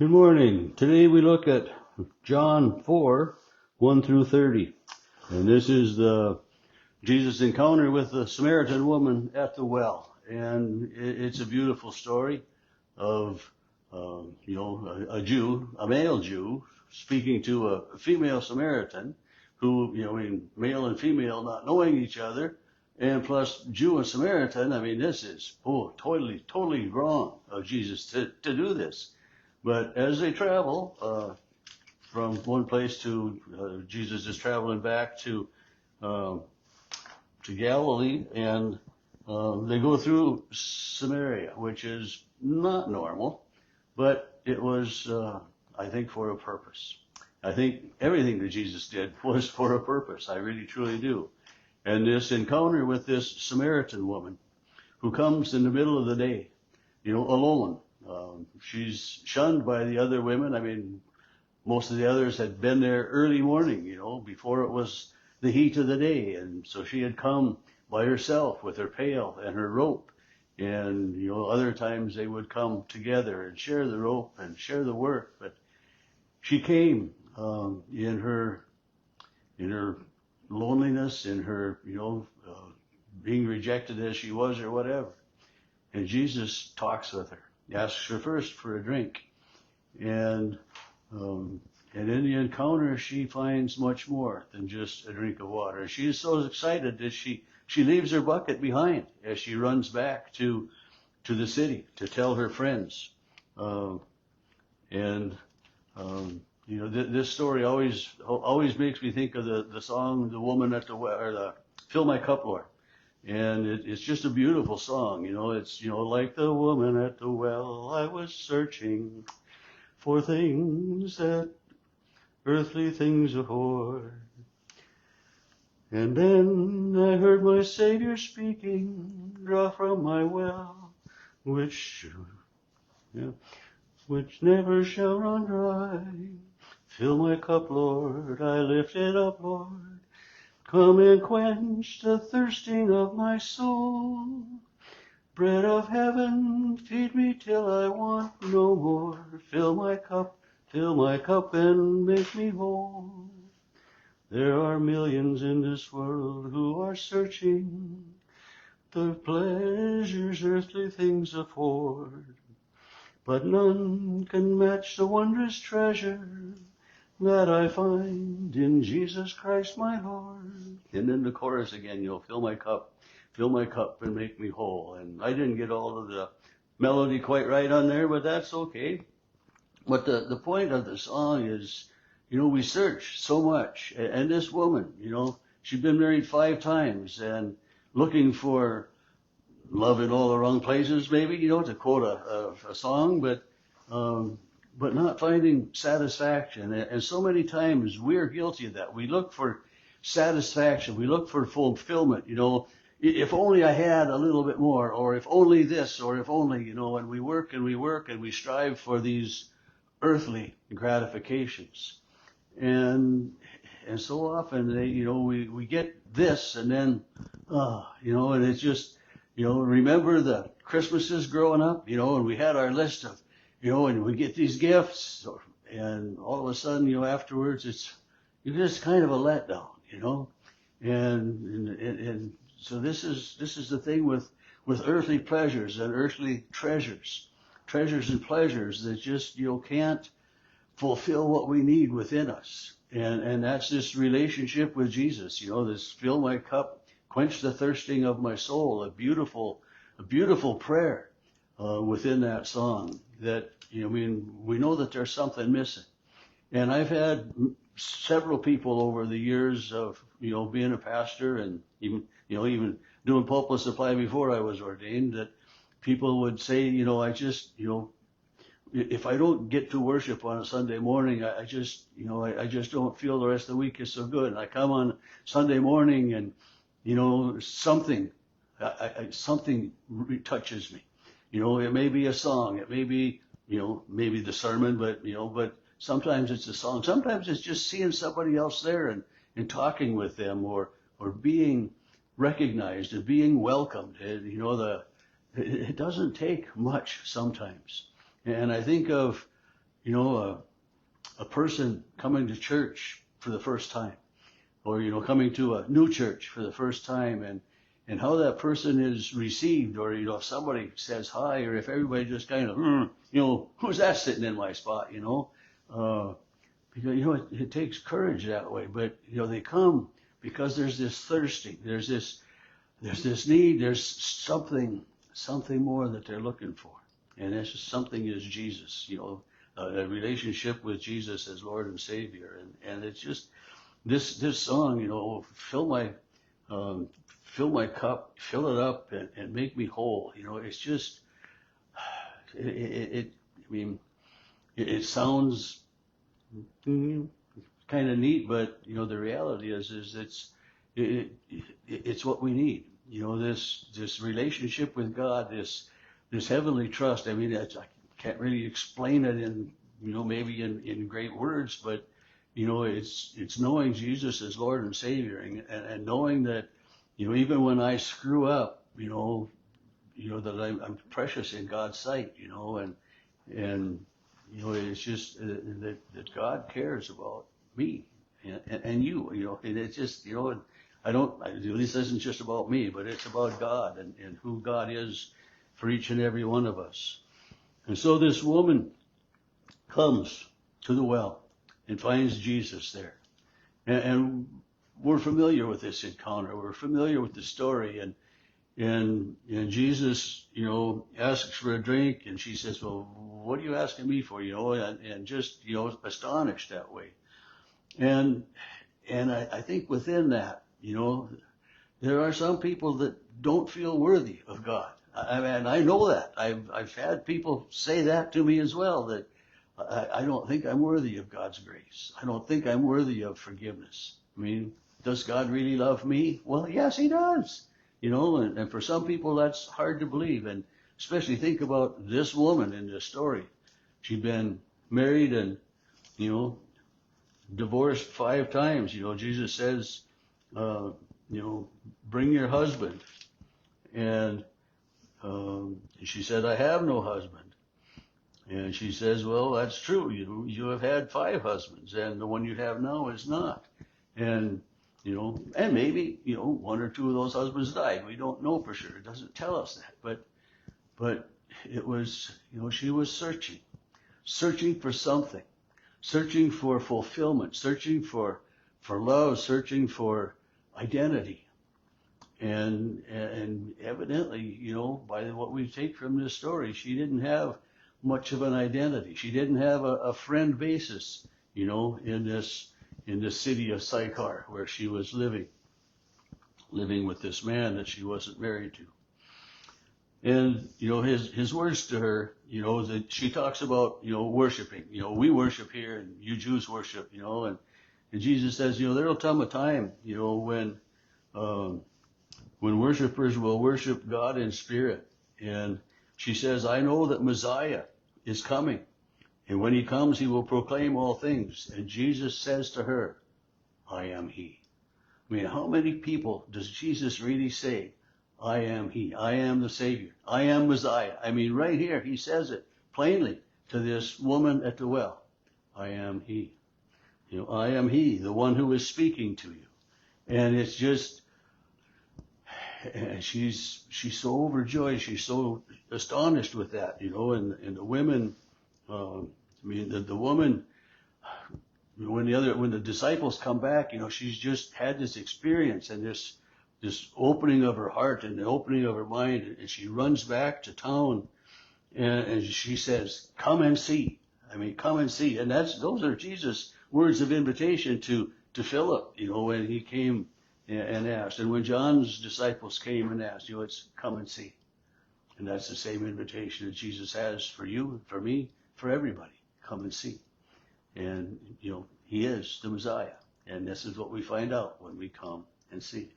Good morning. Today we look at John 4, 1 through 30. And this is the Jesus' encounter with the Samaritan woman at the well. And it's a beautiful story of, a Jew, a male Jew, speaking to a female Samaritan who, male and female not knowing each other. And plus Jew and Samaritan, this is, totally wrong of Jesus to do this. But as they travel from one place to, Jesus is traveling back to Galilee, and they go through Samaria, which is not normal, but it was, I think, for a purpose. I think everything that Jesus did was for a purpose. I really, truly do. And this encounter with this Samaritan woman who comes in the middle of the day, alone. She's shunned by the other women. Most of the others had been there early morning, before it was the heat of the day. And so she had come by herself with her pail and her rope. And, other times they would come together and share the rope and share the work. But she came in her loneliness, in her, being rejected as she was or whatever. And Jesus talks with her. He asks her first for a drink. And in the encounter, she finds much more than just a drink of water. She is so excited that she leaves her bucket behind as she runs back to the city to tell her friends. This story always makes me think of the song, The Woman at the Well, or the Fill My Cup, Lord. And it's just a beautiful song, it's, like the woman at the well, I was searching for things that earthly things afford. And then I heard my Savior speaking, draw from my well, which never shall run dry. Fill my cup, Lord, I lift it up, Lord. Come and quench the thirsting of my soul. Bread of heaven, feed me till I want no more. Fill my cup, and make me whole. There are millions in this world who are searching the pleasures earthly things afford. But none can match the wondrous treasure that I find in Jesus Christ my Lord. And then the chorus again, fill my cup and make me whole. And I didn't get all of the melody quite right on there, but that's okay. But the point of the song is, we search so much. And this woman, she'd been married 5 times and looking for love in all the wrong places, maybe, to quote a song, but not finding satisfaction. And so many times we're guilty of that. We look for satisfaction. We look for fulfillment, if only I had a little bit more, or if only this, or if only, and we work and we strive for these earthly gratifications. And so often we get this, and then, and it's just, remember the Christmases growing up, and we had our list of, and we get these gifts, and all of a sudden, afterwards, it's just kind of a letdown, and so this is the thing with earthly pleasures and earthly treasures and pleasures that just, can't fulfill what we need within us. And that's this relationship with Jesus, this fill my cup, quench the thirsting of my soul, a beautiful prayer within that song that, we know that there's something missing. And I've had several people over the years of, being a pastor and even doing pulpit supply before I was ordained, that people would say, I just, if I don't get to worship on a Sunday morning, I just don't feel the rest of the week is so good. And I come on Sunday morning and, something touches me. It may be a song, it may be, maybe the sermon, but sometimes it's a song. Sometimes it's just seeing somebody else there and talking with them, or being recognized and being welcomed. And, it doesn't take much sometimes. And I think of a person coming to church for the first time, or, coming to a new church for the first time, and how that person is received, or, if somebody says hi, or if everybody just kind of, who's that sitting in my spot, because, it takes courage that way, but, they come because there's this thirsting, there's this need, there's something more that they're looking for. And this something is Jesus, a relationship with Jesus as Lord and Savior. And it's just, this song, fill my cup, fill it up, and make me whole. It's just, it sounds kind of neat, but, the reality is it's what we need. This relationship with God, this heavenly trust. I can't really explain it in, maybe in great words, but, it's knowing Jesus as Lord and Savior, and knowing that, even when I screw up, that I'm precious in God's sight, and it's just that God cares about me and you, and it's just, this isn't just about me, but it's about God and who God is for each and every one of us. And so this woman comes to the well and finds Jesus there. And we're familiar with this encounter. We're familiar with the story. And Jesus, asks for a drink, and she says, well, what are you asking me for? And just, astonished that way. And I think within that, there are some people that don't feel worthy of God. I know that. I've had people say that to me as well, that I don't think I'm worthy of God's grace. I don't think I'm worthy of forgiveness. Does God really love me? Well, yes, He does. And for some people that's hard to believe. And especially think about this woman in this story. She'd been married and, divorced 5 times. Jesus says, bring your husband. And she said, I have no husband. And she says, well, that's true. You have had 5 husbands, and the one you have now is not. And, and maybe, 1 or 2 of those husbands died. We don't know for sure. It doesn't tell us that. But it was, she was searching for something, searching for fulfillment, searching for love, searching for identity. And evidently, by what we take from this story, she didn't have much of an identity. She didn't have a friend basis, in this city of Sychar, where she was living with this man that she wasn't married to. And, his words to her, that she talks about, worshiping. We worship here, and you Jews worship, and Jesus says, there'll come a time, when worshipers will worship God in spirit. And she says, I know that Messiah is coming. And when He comes, He will proclaim all things. And Jesus says to her, I am He. How many people does Jesus really say, I am He, I am the Savior, I am Messiah? Right here, He says it plainly to this woman at the well. I am He. I am He, the one who is speaking to you. And it's just, and she's so overjoyed, she's so astonished with that, and the women, the woman, when the disciples come back, she's just had this experience and this opening of her heart and the opening of her mind, and she runs back to town, and she says, come and see. Come and see. And those are Jesus' words of invitation to Philip, when he came and asked. And when John's disciples came and asked, it's come and see. And that's the same invitation that Jesus has for you, for me, for everybody. Come and see. And, He is the Messiah. And this is what we find out when we come and see.